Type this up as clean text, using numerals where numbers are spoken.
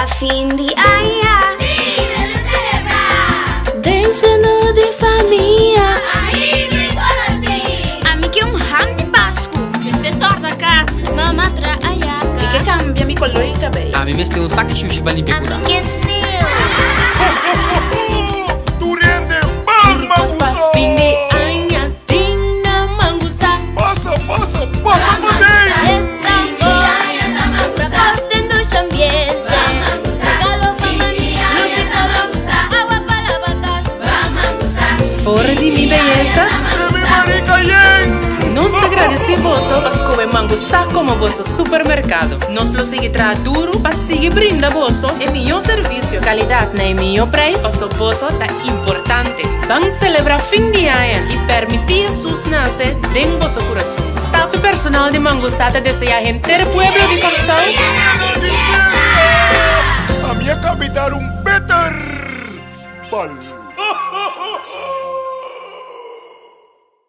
a fin de año. Sim, vamos celebrar. Dançando de família. Ainda e assim. Amici un ham di Pasqua. Este torna a casa. Mamma tra E ayaca. che cambia mi collo in cabello. A mí me esté un saque sushi para limpiar cuidado. Amici snil. Turende bang Pas pa mangusa. fim de ano, tinha mangusa. Passa, passa, passa mandei. Estamos recostando ambiente. Regalo pa' mami, música agua para vacas. Fora de mi beleza. De mi marica yen. Nos agradecemos por mangusa como vosso supermercado. Nos lo sigue tra duro para seguir brinda vosso e melhor serviço, qualidade na melhor preço. Passo vosso tá importante. Vamos celebrar fim de ano e permitir sus nascer dentro do vosso coração. Staff personal de mangusa te deseja inteiro pueblo de coração. A minha capital um better ball.